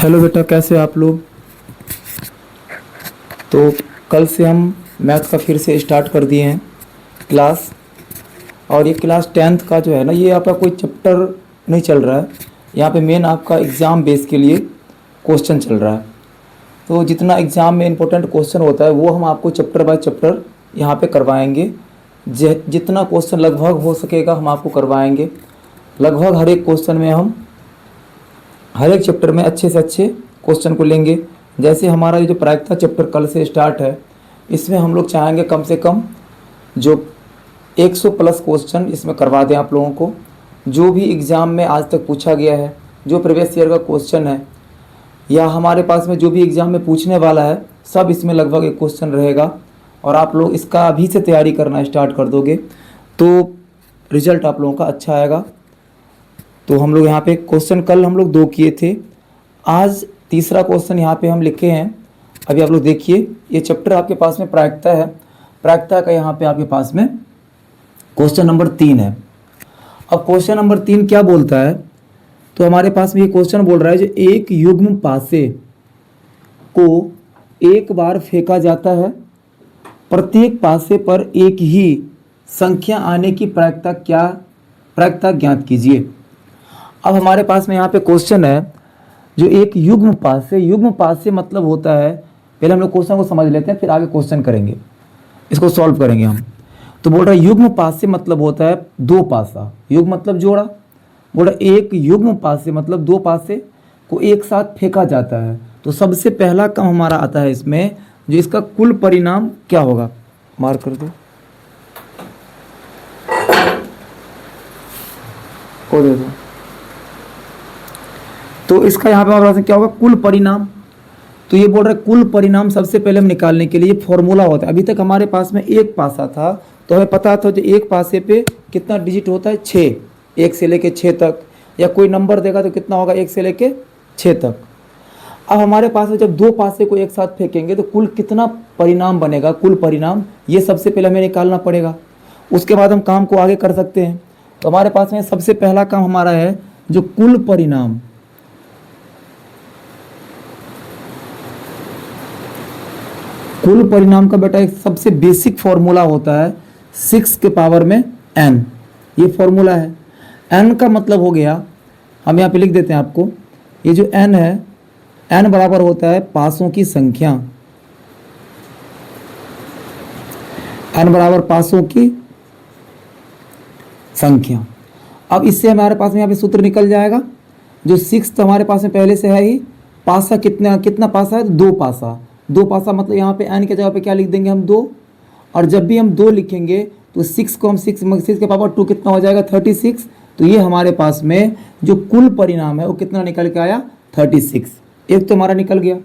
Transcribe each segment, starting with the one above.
Hello बेटा, कैसे आप लोग। तो कल से हम मैथ्स का फिर से स्टार्ट कर दिए हैं क्लास। और ये क्लास 10th का जो है ना, ये आपका कोई चैप्टर नहीं चल रहा है। यहाँ पे मेन आपका एग्ज़ाम बेस के लिए क्वेश्चन चल रहा है। तो जितना एग्ज़ाम में इंपॉर्टेंट क्वेश्चन होता है वो हम आपको चैप्टर बाय चैप्टर यहाँ पे करवाएंगे। जितना क्वेश्चन लगभग हो सकेगा हम आपको करवाएंगे। लगभग हर एक क्वेश्चन में हम हर एक चैप्टर में अच्छे से अच्छे क्वेश्चन को लेंगे। जैसे हमारा ये जो प्रायिकता चैप्टर कल से स्टार्ट है, इसमें हम लोग चाहेंगे कम से कम जो 100 प्लस क्वेश्चन इसमें करवा दें आप लोगों को। जो भी एग्ज़ाम में आज तक पूछा गया है, जो प्रीवियस ईयर का क्वेश्चन है, या हमारे पास में जो भी एग्ज़ाम में पूछने वाला है, सब इसमें लगभग एक क्वेश्चन रहेगा। और आप लोग इसका अभी से तैयारी करना स्टार्ट कर दोगे तो रिजल्ट आप लोगों का अच्छा आएगा। तो हम लोग यहाँ पे क्वेश्चन कल हम लोग 2 किए थे, आज तीसरा क्वेश्चन यहाँ पे हम लिखे हैं। अभी आप लोग देखिए, ये चैप्टर आपके पास में प्रायिकता है। प्रायिकता का यहाँ पे आपके पास में क्वेश्चन नंबर 3 है। अब क्वेश्चन नंबर 3 क्या बोलता है, तो हमारे पास में ये क्वेश्चन बोल रहा है, जो एक युग्म पासे को एक बार फेंका जाता है, प्रत्येक पासे पर एक ही संख्या आने की प्रायिकता ज्ञात कीजिए। अब हमारे पास में यहाँ पे क्वेश्चन है, जो एक युग्म पासे मतलब होता है, पहले हम लोग क्वेश्चन को समझ लेते हैं फिर आगे क्वेश्चन करेंगे, इसको सॉल्व करेंगे हम। तो बोल रहा है युग्म पासे मतलब होता है 2 पासा। युग्म मतलब जोड़ा। बोल रहा है एक युग्म पासे मतलब 2 पासे को एक साथ फेंका जाता है। तो सबसे पहला काम हमारा आता है इसमें, जो इसका कुल परिणाम क्या होगा, मार्क कर दो, को दे दो। तो इसका यहाँ पे हमारे पास क्या होगा, कुल परिणाम। तो ये बोल रहा है कुल परिणाम सबसे पहले हम निकालने के लिए फॉर्मूला होता है। अभी तक हमारे पास में एक पासा था, तो हमें पता था जो एक पासे पे कितना डिजिट होता है, 6, 1 से लेके 6 तक। या कोई नंबर देगा तो कितना होगा, 1 से लेके 6 तक। अब हमारे पास में जब 2 पासे को एक साथ फेंकेंगे तो कुल कितना परिणाम बनेगा, कुल परिणाम, ये सबसे पहले हमें निकालना पड़ेगा। उसके बाद हम काम को आगे कर सकते हैं। तो हमारे पास में सबसे पहला काम हमारा है जो कुल परिणाम। कुल परिणाम का बेटा एक सबसे बेसिक फॉर्मूला होता है 6 के पावर में n। ये फॉर्मूला है। n का मतलब हो गया, हम यहाँ पे लिख देते हैं आपको, ये जो n है, n बराबर होता है पासों की संख्या। n बराबर पासों की संख्या। अब इससे हमारे पास में यहाँ पे सूत्र निकल जाएगा, जो 6 तो हमारे पास में पहले से है ही। पासा कितना पासा है, 2 पासा। 2 पासा मतलब यहाँ पे n के जगह पे क्या लिख देंगे हम, 2। और जब भी हम 2 लिखेंगे तो 6 को हम 6 के पावर 2 कितना हो जाएगा, 36। तो ये हमारे पास में जो कुल परिणाम है वो कितना निकल के आया, 36। एक तो हमारा निकल गया।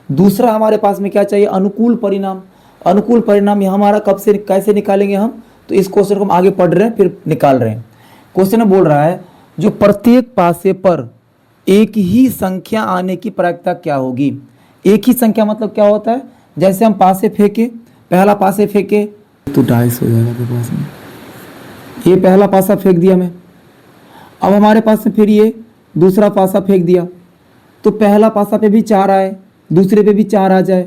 दूसरा हमारे पास में क्या चाहिए, अनुकूल परिणाम। अनुकूल परिणाम ये हमारा कब से कैसे निकालेंगे हम, तो इस क्वेश्चन को हम आगे पढ़ रहे हैं फिर निकाल रहे हैं। क्वेश्चन में बोल रहा है, जो प्रत्येक पासे पर एक ही संख्या आने की प्रायिकता क्या होगी। एक ही संख्या मतलब क्या होता है, जैसे हम पासे फेंके, पहला पासे फेंके तो 2.5 हो जाएगा आपके पास में। ये पहला पासा फेंक दिया मैं। अब हमारे पास में फिर ये दूसरा पासा फेंक दिया, तो पहला पासा पे भी 4 आए, दूसरे पे भी 4 आ जाए।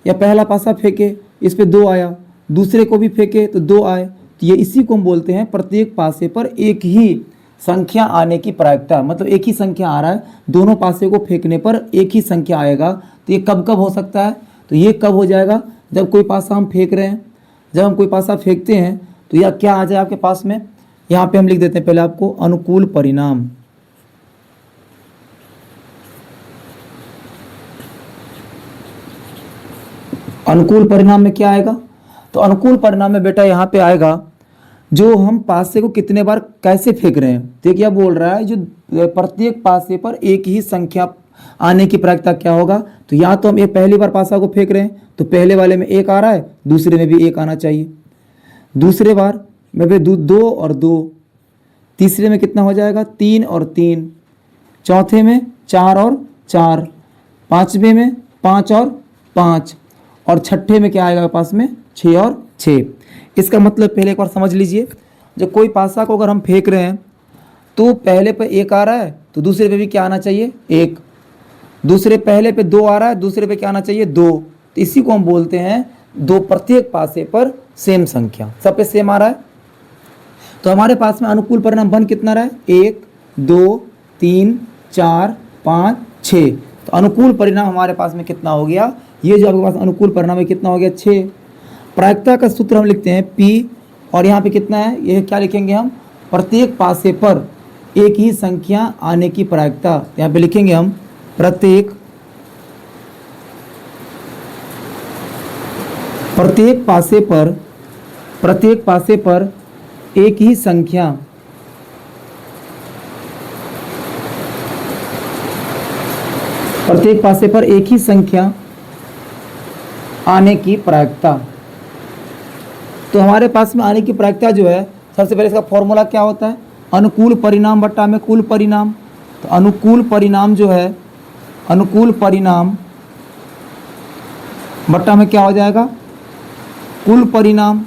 या पहला पासा फेंके, इस पे 2 आया, दूसरे को भी फेंके तो 2 आए। तो ये इसी को हम बोलते हैं प्रत्येक पासे पर एक ही संख्या आने की प्रायिकता। मतलब एक ही संख्या आ रहा है, दोनों पासे को फेंकने पर एक ही संख्या आएगा। तो ये कब कब हो सकता है, तो ये कब हो जाएगा, जब कोई पासा हम फेंक रहे हैं। जब हम कोई पासा फेंकते हैं तो यह क्या आ जाए आपके पास में, यहाँ पे हम लिख देते हैं पहले आपको अनुकूल परिणाम। अनुकूल परिणाम में क्या आएगा, तो अनुकूल परिणाम में बेटा यहाँ पे आएगा, जो हम पासे को कितने बार कैसे फेंक रहे हैं। तो क्या बोल रहा है, जो प्रत्येक पासे पर एक ही संख्या आने की प्रायिकता क्या होगा। तो या तो हम एक पहली बार पासा को फेंक रहे हैं तो पहले वाले में 1 आ रहा है, दूसरे में भी 1 आना चाहिए। दूसरे बार में भी 2 और 2, तीसरे में कितना हो जाएगा, 3 और 3, चौथे में 4 और 4, पाँचवें में 5 और 5, और छठे में क्या आएगा पास में, 6 और 6। इसका मतलब पहले एक बार समझ लीजिए, जब कोई पासा को अगर हम फेंक रहे हैं तो पहले पे 1 आ रहा है तो दूसरे पे भी क्या आना चाहिए, 1। दूसरे पहले पे 2 आ रहा है, दूसरे पे क्या आना चाहिए 2, तो इसी को हम बोलते हैं दो प्रत्येक पासे पर सेम संख्या, सब पे सेम आ रहा है। तो हमारे पास में अनुकूल परिणाम बन कितना रहा है 1 2 3 4 5 6, तो अनुकूल परिणाम हमारे पास में कितना हो गया, ये जो आपके पास अनुकूल परिणाम है कितना हो गया 6। प्रायिकता का सूत्र हम लिखते हैं P, और यहाँ पे कितना है, ये क्या लिखेंगे हम, प्रत्येक पासे पर एक ही संख्या आने की प्रायिकता, यहाँ पे लिखेंगे हम प्रत्येक पासे पर एक ही संख्या आने की प्रायिकता। तो हमारे पास में आने की प्रायिकता जो है, सबसे पहले इसका फॉर्मूला क्या होता है, अनुकूल परिणाम बट्टा में कुल परिणाम। तो अनुकूल परिणाम जो है, अनुकूल परिणाम बट्टा में क्या हो जाएगा, कुल परिणाम।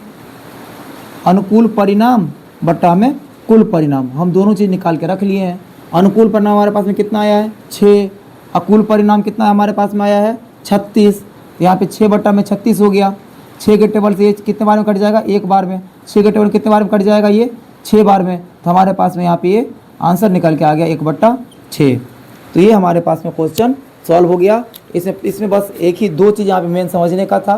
अनुकूल परिणाम बट्टा में कुल परिणाम, हम दोनों चीज़ निकाल के रख लिए हैं। अनुकूल परिणाम हमारे पास में कितना आया है 6, अकुल परिणाम कितना हमारे पास में आया है 36, यहाँ पे 6 बट्टा में 36 हो गया। 6 के टेबल से ये कितने बार में कट जाएगा, एक बार में। 6 के टेबल कितने बार में कट जाएगा, ये 6 बार में। तो हमारे पास में यहाँ पे ये आंसर निकल के आ गया 1/6। तो ये हमारे पास में क्वेश्चन सॉल्व हो गया। इसमें बस एक ही 2 चीज़ यहाँ पे मेन समझने का था,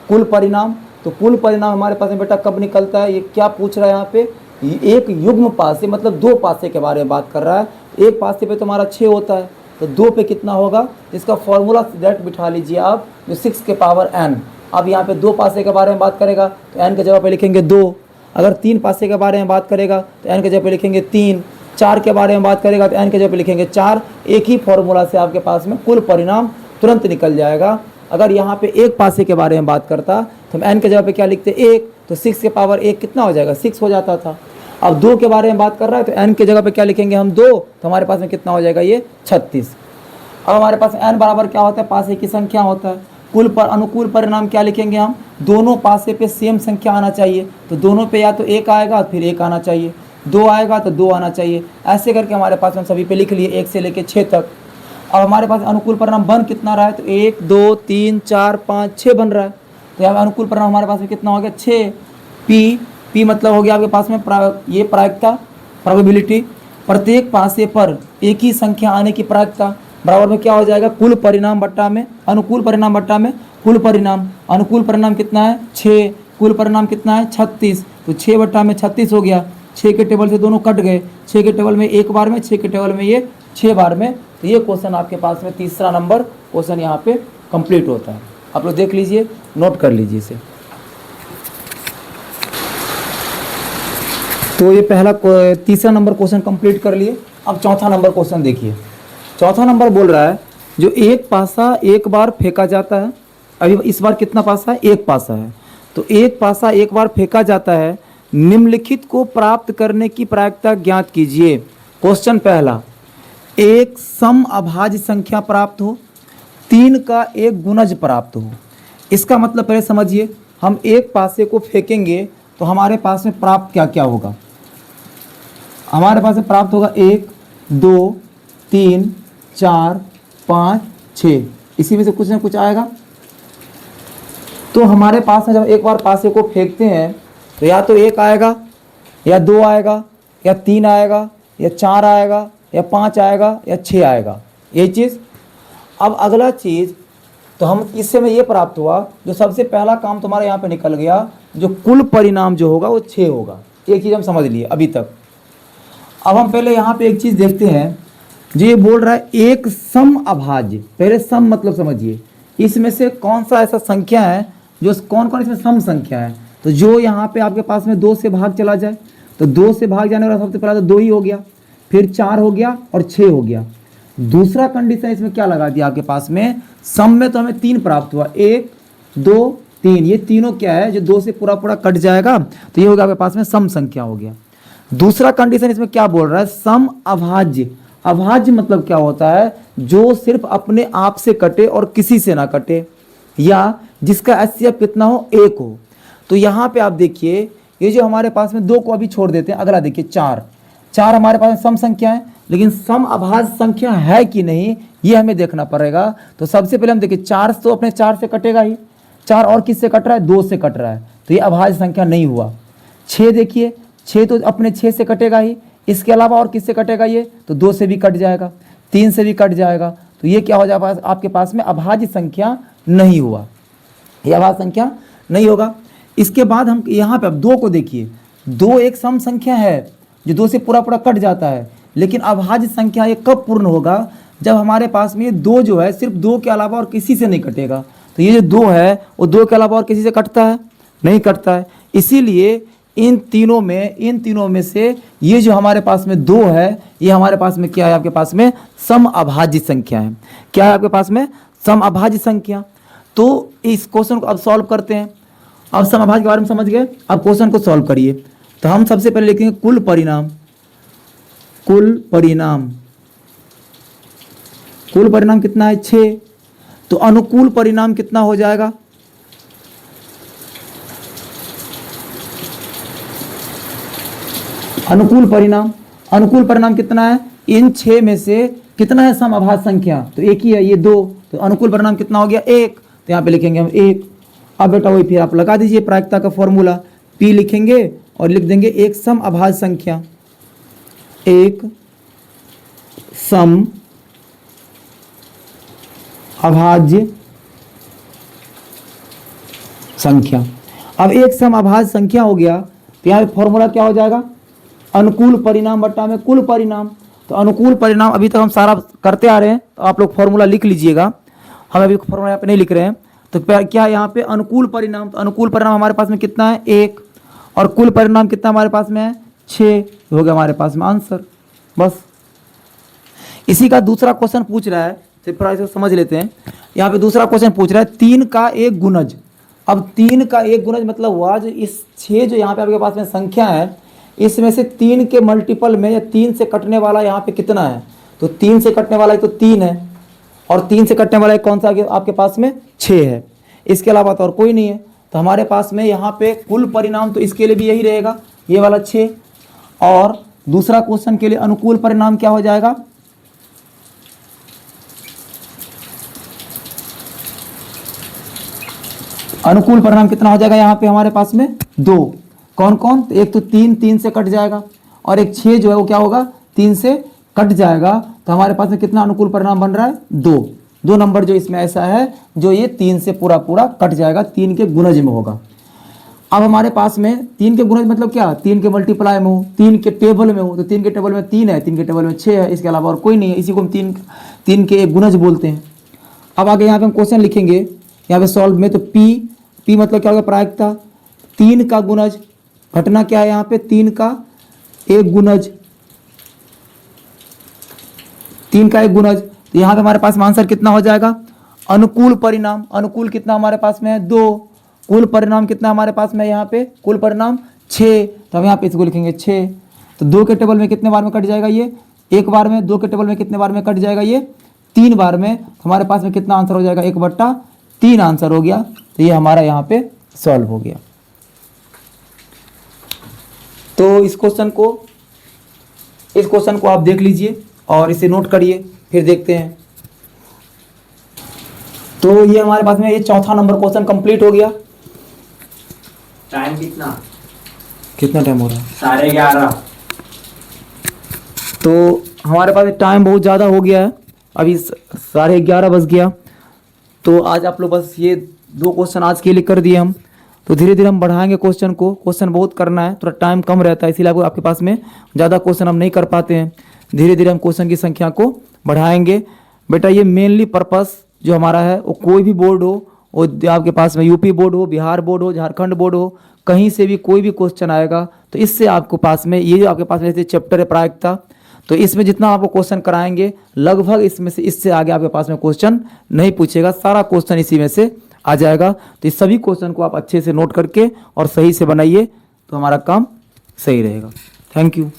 कुल परिणाम। तो कुल परिणाम हमारे पास में बेटा कब निकलता है, ये क्या पूछ रहा है यहाँ पे, एक युग्म पासे मतलब 2 पासे के बारे में बात कर रहा है। एक पासे पे तो हमारा 6 होता है, तो 2 पे कितना होगा, इसका फॉर्मूला डायरेक्ट बिठा लीजिए आप, जो 6 के पावर n। अब यहाँ पे 2 पासे के बारे में बात करेगा तो n के जगह पे लिखेंगे 2। अगर 3 पासे के बारे में बात करेगा तो n के जगह पे लिखेंगे 3। 4 के बारे में बात करेगा तो n के जगह पे लिखेंगे 4। एक ही फॉर्मूला से आपके पास में कुल परिणाम तुरंत निकल जाएगा। अगर यहाँ पे एक पासे के बारे में बात करता तो हम n के जगह पे क्या लिखते 1, तो 6 के पावर 1 कितना हो जाएगा 6 हो जाता था। अब 2 के बारे में बात कर रहा है तो n के जगह पे क्या लिखेंगे हम 2, तो हमारे पास में कितना हो जाएगा ये 36। अब हमारे पास n बराबर क्या होता है, पासे की संख्या होता है। कुल पर अनुकूल परिणाम क्या लिखेंगे हम, दोनों पासे पे सेम संख्या आना चाहिए, तो दोनों पे या तो 1 आएगा फिर 1 आना चाहिए, 2 आएगा तो 2 आना चाहिए। ऐसे करके हमारे पास हम सभी पे लिख लिए 1 से लेके 6 तक। अब हमारे पास अनुकूल परिणाम बन कितना रहा है, तो 1 2 3 4 5 6 बन रहा है। तो यहाँ अनुकूल परिणाम हमारे पास में कितना हो गया 6। P मतलब हो गया आपके पास में ये प्रायिकता, प्रोबेबिलिटी। प्रत्येक पासे पर एक ही संख्या आने की प्रायिकता बराबर में क्या हो जाएगा, कुल परिणाम बट्टा में अनुकूल परिणाम बट्टा में कुल परिणाम। अनुकूल परिणाम कितना है 6, कुल परिणाम कितना है 36, तो 6 बट्टा में 36 हो गया। 6 के टेबल से दोनों कट गए, 6 के टेबल में 1 बार में, 6 के टेबल में ये 6 बार में। तो ये क्वेश्चन आपके पास में तीसरा नंबर क्वेश्चन यहाँ पे कंप्लीट होता है। आप लोग देख लीजिए, नोट कर लीजिए इसे। तो ये पहला तीसरा नंबर क्वेश्चन कंप्लीट कर लिए। अब चौथा नंबर क्वेश्चन देखिए। चौथा नंबर बोल रहा है जो एक पासा एक बार फेंका जाता है, अभी इस बार कितना पासा है, एक पासा है, तो एक पासा एक बार फेंका जाता है, निम्नलिखित को प्राप्त करने की प्रायिकता ज्ञात कीजिए। क्वेश्चन पहला, एक सम अभाज्य संख्या प्राप्त हो, 3 का एक गुणज प्राप्त हो। इसका मतलब पहले समझिए, हम एक पासे को फेंकेंगे तो हमारे पास में प्राप्त क्या क्या होगा, हमारे पास में प्राप्त होगा 1 2 3 4 5 6, इसी में से कुछ ना कुछ आएगा। तो हमारे पास में जब एक बार पासे को फेंकते हैं तो या तो 1 आएगा या 2 आएगा या 3 आएगा या 4 आएगा या 5 आएगा या 6 आएगा, यही चीज़। अब अगला चीज़, तो हम इससे में ये प्राप्त हुआ, जो सबसे पहला काम तुम्हारा यहाँ पे निकल गया, जो कुल परिणाम जो होगा वो 6 होगा। एक चीज़ हम समझ लिए अभी तक। अब हम पहले यहाँ पे एक चीज़ देखते हैं, जो ये बोल रहा है एक सम अभाज्य। पहले सम मतलब समझिए, इसमें से कौन सा ऐसा संख्या है जो कौन कौन इसमें सम संख्या है। तो जो यहाँ पे आपके पास में 2 से भाग चला जाए, तो 2 से भाग जाने वाला सबसे पहला तो 2 ही हो गया, फिर 4 हो गया और 6 हो गया। दूसरा कंडीशन इसमें क्या लगा दिया आपके पास में, सम में तो हमें 3 प्राप्त हुआ, 1 2 3, ये तीनों क्या है जो 2 से पूरा पूरा कट जाएगा, तो ये होगा आपके पास में सम संख्या हो गया। दूसरा कंडीशन इसमें क्या बोल रहा है, सम अभाज्य। अभाज्य मतलब क्या होता है, जो सिर्फ अपने आप से कटे और किसी से ना कटे, या जिसका HCF कितना हो 1 हो। तो यहाँ पे आप देखिए, ये जो हमारे पास में 2 को अभी छोड़ देते हैं, अगला देखिए 4 हमारे पास में सम संख्या है, लेकिन सम अभाज्य संख्या है कि नहीं ये हमें देखना पड़ेगा। तो सबसे पहले हम देखिए 4 तो अपने 4 से कटेगा ही, 4 और किससे कट रहा है, 2 से कट रहा है, तो ये अभाज्य संख्या नहीं हुआ। 6 देखिए 6 तो अपने 6 से कटेगा ही, इसके अलावा और किससे कटेगा ये, तो 2 से भी कट जाएगा, 3 से भी कट जाएगा, तो ये क्या हो जाएगा आपके पास में अभाज्य संख्या नहीं हुआ, ये अभाज्य संख्या नहीं होगा। इसके बाद हम यहाँ पे अब 2 को देखिए, 2 एक सम संख्या है जो 2 से पूरा पूरा कट जाता है, लेकिन अभाज्य संख्या ये कब पूर्ण होगा, जब हमारे पास में ये 2 जो है सिर्फ 2 के अलावा और किसी से नहीं कटेगा। तो ये जो 2 है वो 2 के अलावा और किसी से कटता है, नहीं कटता है। इसीलिए इन तीनों में से ये जो हमारे पास में 2 है ये हमारे पास में क्या है, आपके पास में सम अभाज्य संख्या है। क्या है आपके पास में, सम अभाज्य संख्या। तो इस क्वेश्चन को अब सॉल्व करते हैं। अब सम अभाज्य के बारे में समझ गए, अब क्वेश्चन को सॉल्व करिए। तो हम सबसे पहले लिखेंगे कुल परिणाम, कुल परिणाम कितना है 6, तो अनुकूल परिणाम कितना हो जाएगा, अनुकूल परिणाम कितना है, इन 6 में से कितना है सम अभाज्य संख्या, तो एक ही है ये 2, तो अनुकूल परिणाम कितना हो गया 1, तो यहाँ पे लिखेंगे हम 1। अब बेटा वही फिर आप लगा दीजिए प्रायिकता का फॉर्मूला, P लिखेंगे और लिख देंगे एक सम अभाज्य संख्या, एक सम अभाज्य संख्या। अब एक सम अभाज्य संख्या हो गया तो यहाँ पे फॉर्मूला क्या हो जाएगा, अनुकूल परिणाम बट्टा में कुल परिणाम। तो अनुकूल परिणाम अभी तक हम सारा करते आ रहे हैं, तो आप लोग फॉर्मूला लिख लीजिएगा, हम अभी फॉर्मूला यहाँ पे नहीं लिख रहे हैं। तो क्या है यहाँ पे अनुकूल परिणाम, तो अनुकूल परिणाम हमारे पास में कितना है 1, और कुल परिणाम कितना हमारे पास में है 6, हो गया हमारे पास में आंसर। बस इसी का दूसरा क्वेश्चन पूछ रहा है, तो थोड़ा इसको समझ लेते हैं। यहाँ पे दूसरा क्वेश्चन पूछ रहा है 3 का एक गुणज। अब 3 का एक गुणज मतलब हुआ जो इस 6 जो यहाँ पे आपके पास में संख्या है, इसमें से 3 के मल्टीपल में या 3 से कटने वाला यहाँ पे कितना है, तो 3 से कटने वाला तो 3 है, और 3 से कटने वाला कौन सा आपके पास में 6 है, इसके अलावा तो और कोई नहीं है। तो हमारे पास में यहाँ पे कुल परिणाम तो इसके लिए भी यही रहेगा, ये वाला 6, और दूसरा क्वेश्चन के लिए अनुकूल परिणाम क्या हो जाएगा, अनुकूल परिणाम कितना हो जाएगा यहाँ पे हमारे पास में 2। कौन कौन, तो एक तो 3 से कट जाएगा, और एक 6 जो है वो क्या होगा 3 से कट जाएगा। तो हमारे पास में कितना अनुकूल परिणाम बन रहा है 2 नंबर जो इसमें ऐसा है जो ये 3 से पूरा पूरा कट जाएगा, 3 के गुणज में होगा। अब हमारे पास में 3 के गुणज मतलब क्या, 3 के मल्टीप्लाई में हो, 3 के टेबल में हो, तो 3 के टेबल में 3 है, 3 के टेबल में 6 है, इसके अलावा और कोई नहीं है, इसी को हम 3 के एक गुणज बोलते हैं। अब आगे यहाँ पे हम क्वेश्चन लिखेंगे, यहाँ पे सॉल्व में, तो P मतलब क्या होगा प्रायिकता, 3 का गुणज, घटना क्या है यहाँ पे 3 का एक गुणज, 3 का एक गुणज। तो यहाँ पे हमारे पास में आंसर कितना हो जाएगा, अनुकूल परिणाम, अनुकूल कितना हमारे पास में है 2, कुल परिणाम कितना हमारे पास में यहाँ पे, कुल परिणाम 6, तो हम यहाँ पे इसको लिखेंगे 6। तो 2 के टेबल में कितने बार में कट जाएगा ये, एक बार में, 2 के टेबल में कितने बार में कट जाएगा ये, 3 बार में। तो हमारे पास में कितना आंसर हो जाएगा 1/3 आंसर हो गया। तो ये हमारा यहाँ पे सॉल्व हो गया। तो इस क्वेश्चन को आप देख लीजिए और इसे नोट करिए, फिर देखते हैं। तो ये हमारे पास में ये चौथा नंबर क्वेश्चन कंप्लीट हो गया। टाइम कितना टाइम हो रहा है, 11:30। तो हमारे पास टाइम बहुत ज़्यादा हो गया है, अभी 11:30 बज गया। तो आज आप लोग बस ये 2 क्वेश्चन आज के लिए कर दिए हम, तो धीरे धीरे हम बढ़ाएंगे क्वेश्चन को, क्वेश्चन बहुत करना है, थोड़ा टाइम कम रहता है, इसीलिए आपके पास में ज़्यादा क्वेश्चन हम नहीं कर पाते हैं। धीरे धीरे हम क्वेश्चन की संख्या को बढ़ाएंगे। बेटा ये मेनली पर्पस जो हमारा है वो कोई भी बोर्ड हो, वो आपके पास में यूपी बोर्ड हो, बिहार बोर्ड हो, झारखंड बोर्ड हो, कहीं से भी कोई भी क्वेश्चन आएगा तो इससे आपको पास में ये जो आपके पास में जैसे चैप्टर है प्रायिकता, तो इसमें जितना आपको क्वेश्चन कराएंगे लगभग इसमें से इससे आगे आपके पास में क्वेश्चन नहीं पूछेगा, सारा क्वेश्चन इसी में से आ जाएगा। तो इस सभी क्वेश्चन को आप अच्छे से नोट करके और सही से बनाइए तो हमारा काम सही रहेगा। Thank you.